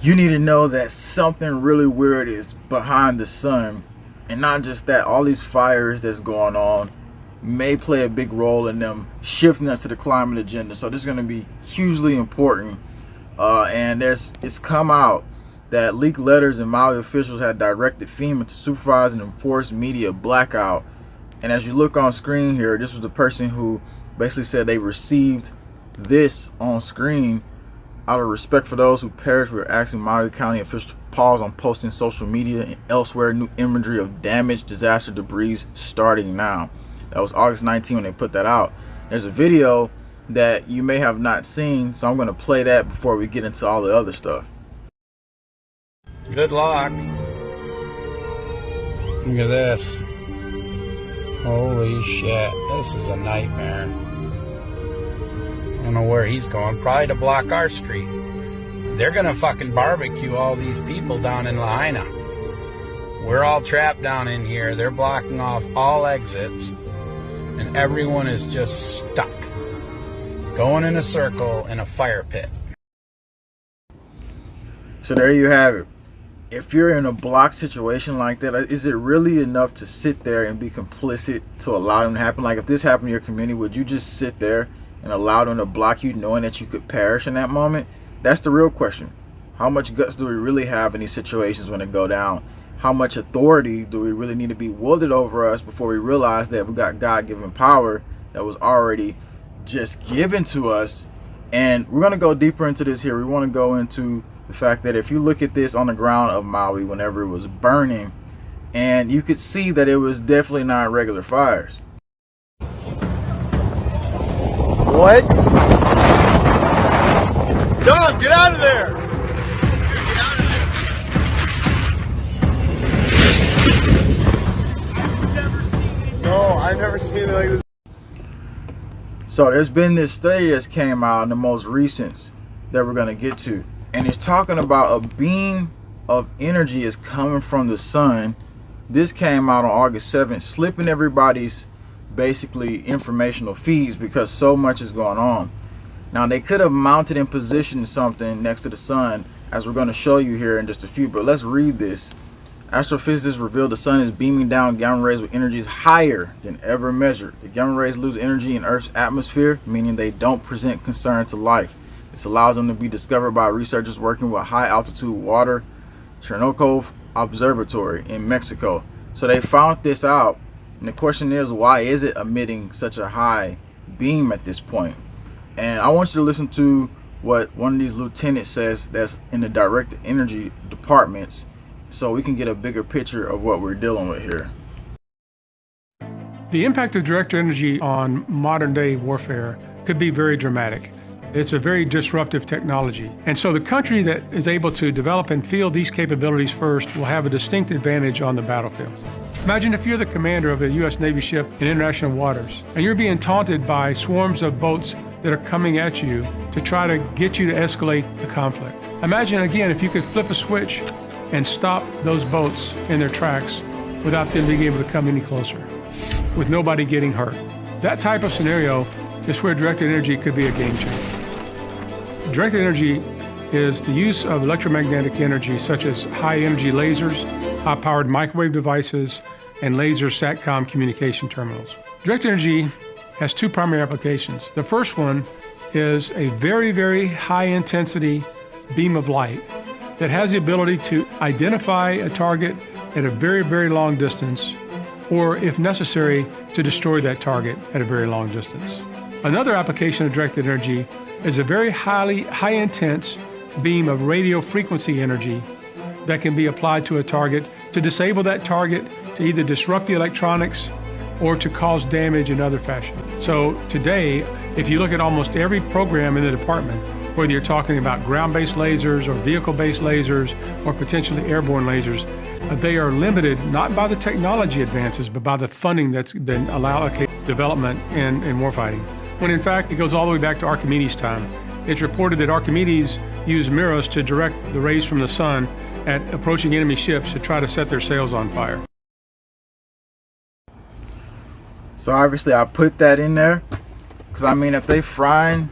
you need to know that something really weird is behind the sun. And not just that, all these fires that's going on may play a big role in them shifting us to the climate agenda. So this is going to be hugely important. And it's come out that leaked letters and Maui officials had directed FEMA to supervise and enforce media blackout. And as you look on screen here, this was the person who basically said they received this on screen. Out of respect for those who perished, we're asking Maui County officials to pause on posting social media and elsewhere new imagery of damaged disaster debris starting now. That was August 19 when they put that out. There's a video that you may have not seen, so I'm going to play that before we get into all the other stuff. Good luck. Look at this. Holy shit. This is a nightmare. I don't know where he's going. Probably to block our street. They're going to fucking barbecue all these people down in Lahaina. We're all trapped down in here. They're blocking off all exits. And everyone is just stuck. Going in a circle in a fire pit. So there you have it. If you're in a block situation like that, is it really enough to sit there and be complicit to allow them to happen? Like if this happened in your community, would you just sit there and allow them to block you knowing that you could perish in that moment? That's the real question. How much guts do we really have in these situations when it go down? How much authority do we really need to be wielded over us before we realize that we got God-given power that was already just given to us? And we're going to go deeper into this here. We want to go into the fact that if you look at this on the ground of Maui whenever it was burning, and you could see that it was definitely not regular fires. What? John, get out of there! Get out of there! No, I've never seen anything like this. So there's been this study that's came out in the most recent that we're going to get to, and it's talking about a beam of energy is coming from the sun. This came out on August 7th, slipping everybody's basically informational feeds because so much is going on. Now they could have mounted and positioned something next to the sun, as we're going to show you here in just a few, but let's read this. Astrophysicists revealed the sun is beaming down gamma rays with energies higher than ever measured. The gamma rays lose energy in Earth's atmosphere, meaning they don't present concern to life. This allows them to be discovered by researchers working with high altitude water Chernobyl Observatory in Mexico. So they found this out, and the question is, why is it emitting such a high beam at this point? And I want you to listen to what one of these lieutenants says that's in the directed energy departments, so we can get a bigger picture of what we're dealing with here. The impact of directed energy on modern day warfare could be very dramatic. It's a very disruptive technology. And so the country that is able to develop and field these capabilities first will have a distinct advantage on the battlefield. Imagine if you're the commander of a U.S. Navy ship in international waters, and you're being taunted by swarms of boats that are coming at you to try to get you to escalate the conflict. Imagine again if you could flip a switch and stop those boats in their tracks without them being able to come any closer, with nobody getting hurt. That type of scenario is where directed energy could be a game changer. Directed energy is the use of electromagnetic energy such as high energy lasers, high powered microwave devices, and laser SATCOM communication terminals. Directed energy has two primary applications. The first one is a very, very high intensity beam of light that has the ability to identify a target at a very, very long distance, or if necessary, to destroy that target at a very long distance. Another application of directed energy is a very high intense beam of radio frequency energy that can be applied to a target to disable that target, to either disrupt the electronics or to cause damage in other fashion. So today, if you look at almost every program in the department, whether you're talking about ground-based lasers or vehicle-based lasers or potentially airborne lasers, they are limited not by the technology advances, but by the funding that's been allocated to development in warfighting. When in fact, it goes all the way back to Archimedes' time. It's reported that Archimedes used mirrors to direct the rays from the sun at approaching enemy ships to try to set their sails on fire. So obviously I put that in there because I mean, if they frying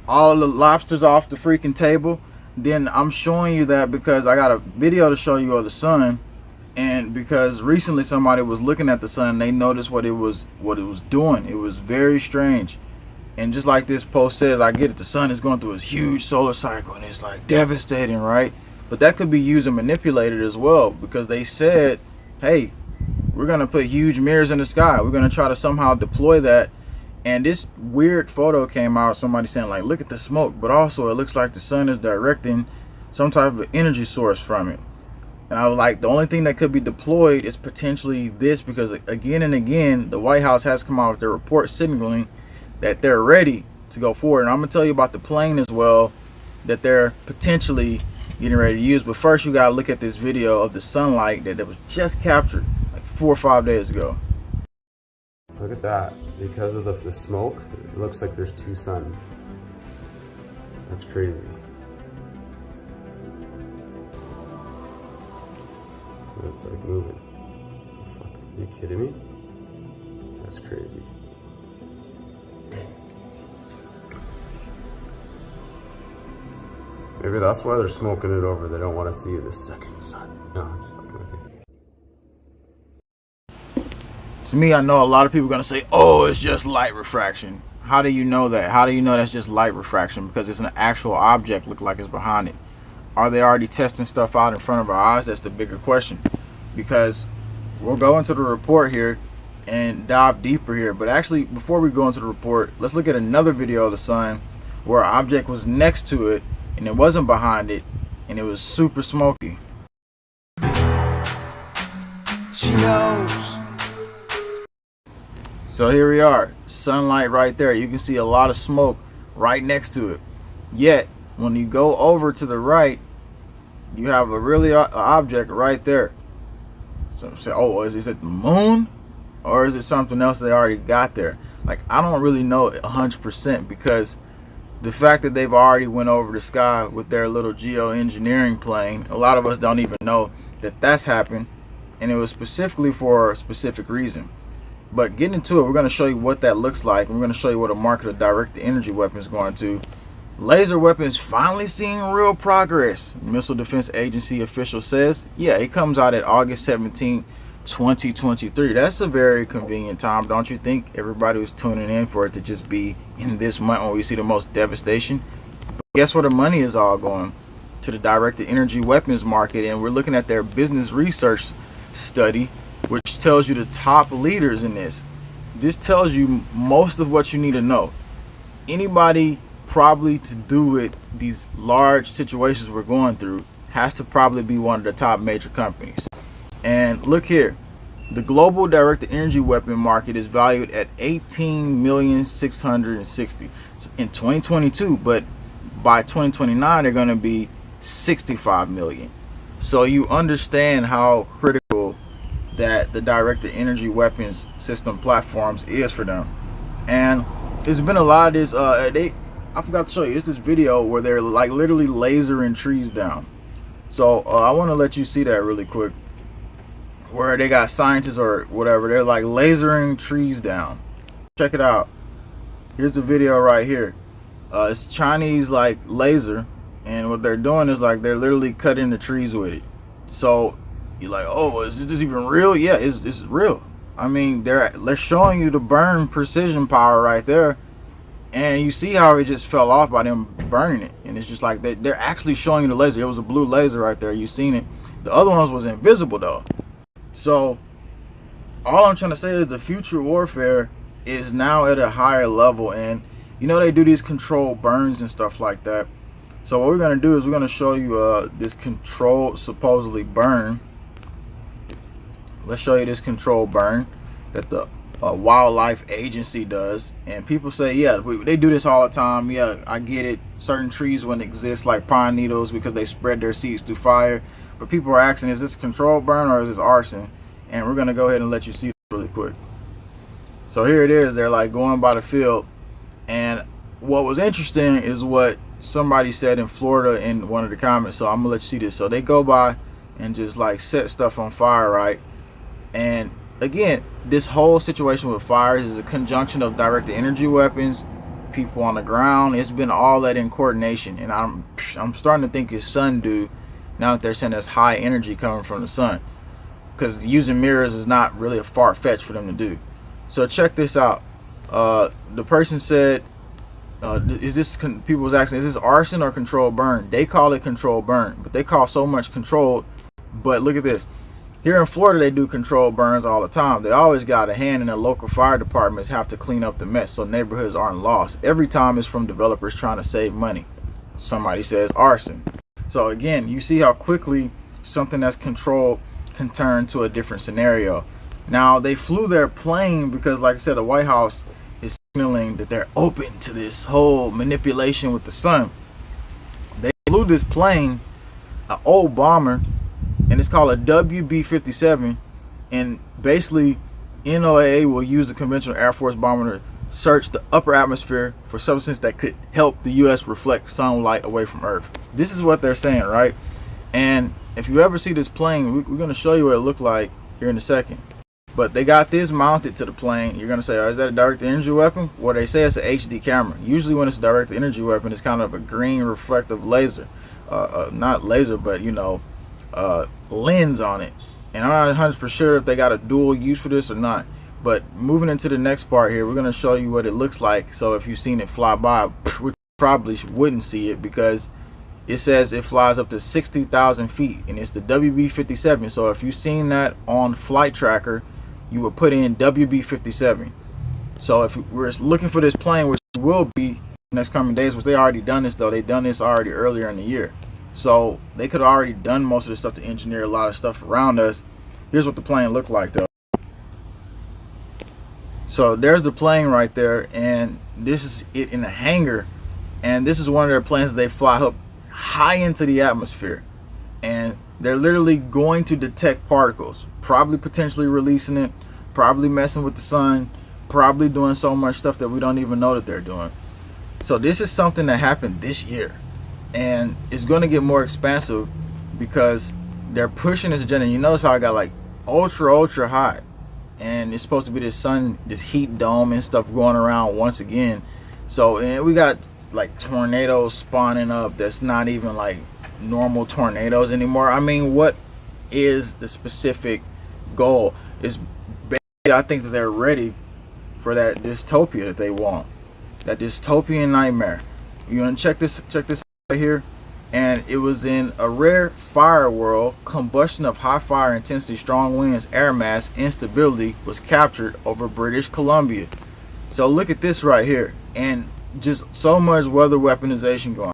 all the lobsters off the freaking table, then I'm showing you that because I got a video to show you of the sun, and because recently somebody was looking at the sun and they noticed what it was doing. It was very strange. And just like this post says, I get it, the sun is going through this huge solar cycle and it's like devastating, right? But that could be used and manipulated as well, because they said, hey, we're going to put huge mirrors in the sky. We're going to try to somehow deploy that. And this weird photo came out, somebody saying like, look at the smoke, but also it looks like the sun is directing some type of energy source from it. And I was like, the only thing that could be deployed is potentially this, because again and again, the White House has come out with their report signaling that they're ready to go forward. And I'm going to tell you about the plane as well that they're potentially getting ready to use. But first, you got to look at this video of the sunlight that was just captured like 4 or 5 days ago. Look at that. Because of the smoke, it looks like there's 2 suns. That's crazy. It's like moving. The fuck? Are you kidding me? That's crazy. Maybe that's why they're smoking it over. They don't want to see the second sun. No, I'm just fucking with you. To me, I know a lot of people are going to say, oh, it's just light refraction. How do you know that? How do you know that's just light refraction? Because it's an actual object look like it's behind it. Are they already testing stuff out in front of our eyes? That's the bigger question. Because we'll go into the report here and dive deeper here. But actually, before we go into the report, let's look at another video of the sun where an object was next to it and it wasn't behind it, and it was super smoky. She knows. So here we are, sunlight right there. You can see a lot of smoke right next to it. Yet, when you go over to the right, you have a really object right there. So say, oh, is it the moon? Or is it something else they already got there? Like, I don't really know 100%, because the fact that they've already went over the sky with their little geoengineering plane, a lot of us don't even know that that's happened, and it was specifically for a specific reason. But getting into it, we're going to show you what that looks like. We're going to show you what a market of direct energy weapons is going to. Laser weapons finally seeing real progress, Missile Defense Agency official says. Yeah, it comes out at August 17, 2023. That's a very convenient time, don't you think? Everybody was tuning in for it to just be in this month when we see the most devastation. But guess where the money is all going? To the directed energy weapons market. And we're looking at their business research study, which tells you the top leaders in this. This tells you most of what you need to know. Anybody probably to do with these large situations we're going through has to probably be one of the top major companies. And look here, the global directed energy weapon market is valued at 18,660,000 in 2022, but by 2029 they're going to be 65 million. So you understand how critical that the directed energy weapons system platforms is for them. And there's been a lot of this I forgot to show you, it's this video where they're like literally lasering trees down. So I want to let you see that really quick, where they got scientists or whatever, they're like lasering trees down. Check it out. Here's the video right here. It's Chinese like laser, and what they're doing is like they're literally cutting the trees with it. So you're like, oh, is this even real? Yeah, it's real. I mean, they're showing you the burn precision power right there, and you see how it just fell off by them burning it. And it's just like they're actually showing you the laser. It was a blue laser right there. You seen it. The other ones was invisible though. So all I'm trying to say is the future warfare is now at a higher level, and you know they do these controlled burns and stuff like that. So what we're gonna do is we're gonna show you this controlled supposedly burn. Let's show you this controlled burn that the wildlife agency does. And people say, yeah, they do this all the time. Yeah, I get it. Certain trees wouldn't exist, like pine needles, because they spread their seeds through fire. But people are asking, is this controlled burn or is this arson? And we're gonna go ahead and let you see this really quick. So here it is. They're like going by the field, and what was interesting is what somebody said in Florida in one of the comments. So I'm gonna let you see this. So they go by and just like set stuff on fire, right? And again, this whole situation with fires is a conjunction of directed energy weapons people on the ground. It's been all that in coordination, and I'm starting to think it's sun dew now that they're saying there's high energy coming from the sun, because using mirrors is not really a far-fetched for them to do. So check this out. The person said, people was asking, is this arson or controlled burn? They call it controlled burn, but they call so much controlled. But look at this. Here in Florida, they do controlled burns all the time. They always got a hand, and the local fire departments have to clean up the mess so neighborhoods aren't lost. Every time it's from developers trying to save money. Somebody says arson. So again, you see how quickly something that's controlled can turn to a different scenario. Now, they flew their plane because, like I said, the White House is signaling that they're open to this whole manipulation with the sun. They flew this plane, an old bomber, and it's called a WB-57, and basically NOAA will use the conventional Air Force bomber to search the upper atmosphere for substances that could help the U.S. reflect sunlight away from Earth. This is what they're saying, right? And if you ever see this plane, we're going to show you what it looked like here in a second. But they got this mounted to the plane. You're going to say, oh, is that a direct energy weapon? Well, they say it's an HD camera. Usually when it's a direct energy weapon, it's kind of a green reflective laser. Not laser, but, lens on it. And I'm not 100% sure if they got a dual use for this or not. But moving into the next part here, we're going to show you what it looks like. So if you've seen it fly by, which probably wouldn't see it, because it says it flies up to 60,000 feet, and it's the WB-57. So if you've seen that on Flight Tracker, you would put in WB-57. So if we're looking for this plane, which will be next coming days, which they already done this though, they done this already earlier in the year. So they could have already done most of the stuff to engineer a lot of stuff around us. Here's what the plane looked like though. So there's the plane right there, and this is it in a hangar, and this is one of their planes that they fly up high into the atmosphere, and they're literally going to detect particles, probably potentially releasing it, probably messing with the sun, probably doing so much stuff that we don't even know that they're doing. So this is something that happened this year, and it's going to get more expansive because they're pushing this agenda. You notice how I got like ultra hot, and it's supposed to be this sun, this heat dome and stuff going around once again. So, and we got like tornadoes spawning up that's not even like normal tornadoes anymore. I mean, what is the specific goal? It's basically, I think that they're ready for that dystopia that they want, that dystopian nightmare. You want to check this right here? And it was in a rare fire world, combustion of high fire intensity, strong winds, air mass instability was captured over British Columbia. So look at this right here, and just so much weather weaponization going on.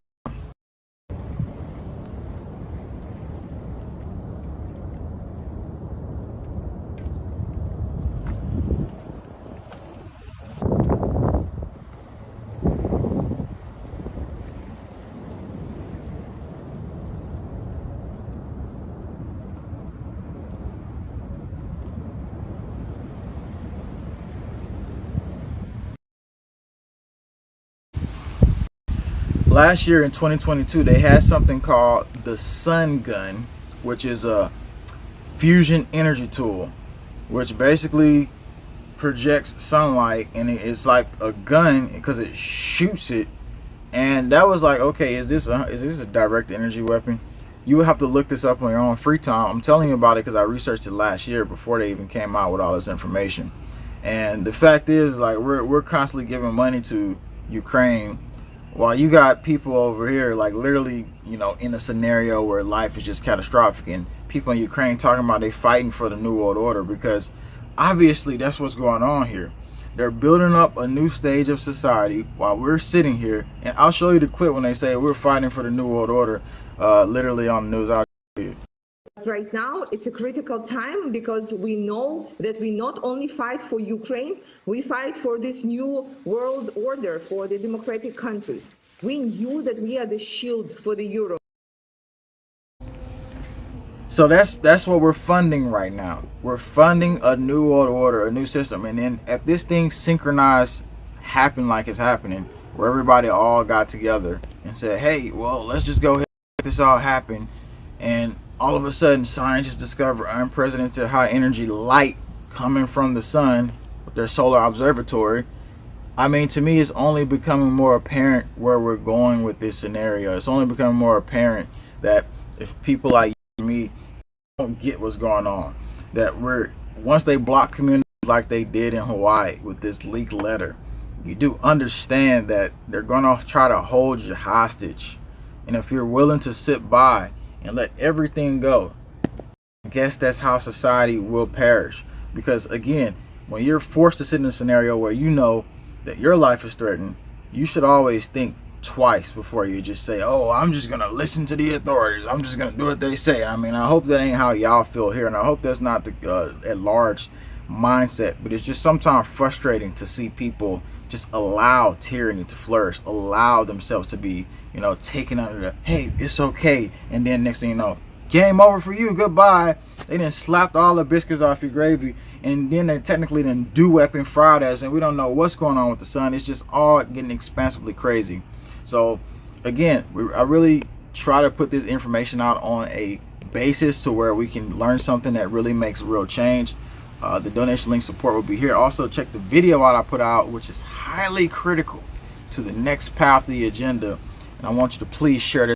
Last year in 2022, they had something called the Sun Gun, which is a fusion energy tool, which basically projects sunlight, and it's like a gun because it shoots it. And that was like, okay, is this a direct energy weapon? You would have to look this up on your own free time. I'm telling you about it because I researched it last year before they even came out with all this information. And the fact is, like, we're constantly giving money to Ukraine, while you got people over here like literally, in a scenario where life is just catastrophic, and people in Ukraine talking about they fighting for the New World Order, because obviously that's what's going on here. They're building up a new stage of society while we're sitting here, and I'll show you the clip when they say we're fighting for the New World Order, literally on the news. I'll show you. Right now, it's a critical time because we know that we not only fight for Ukraine, we fight for this new world order for the democratic countries. We knew that we are the shield for the Euro. So that's what we're funding right now. We're funding a new world order, a new system. And then if this thing synchronized happen like it's happening, where everybody all got together and said, hey, well, let's just go ahead and make this all happen, and all of a sudden scientists discover unprecedented high energy light coming from the sun with their solar observatory, I mean, to me, it's only becoming more apparent where we're going with this scenario. It's only becoming more apparent that if people like me don't get what's going on, that once they block communities like they did in Hawaii with this leaked letter, you do understand that they're gonna try to hold you hostage. And if you're willing to sit by and let everything go, I guess that's how society will perish. Because again, when you're forced to sit in a scenario where you know that your life is threatened, you should always think twice before you just say, oh, I'm just gonna listen to the authorities, I'm just gonna do what they say. I mean, I hope that ain't how y'all feel here, and I hope that's not the at large mindset. But it's just sometimes frustrating to see people just allow tyranny to flourish, allow themselves to be, taken under the, hey, it's okay, and then next thing you know, game over for you, goodbye. They done slapped all the biscuits off your gravy, and then they technically done weapon fried us, and we don't know what's going on with the sun. It's just all getting expansively crazy. So again, I really try to put this information out on a basis to where we can learn something that really makes real change. The donation link support will be here. Also, check the video out I put out, which is highly critical to the next path of the agenda, and I want you to please share this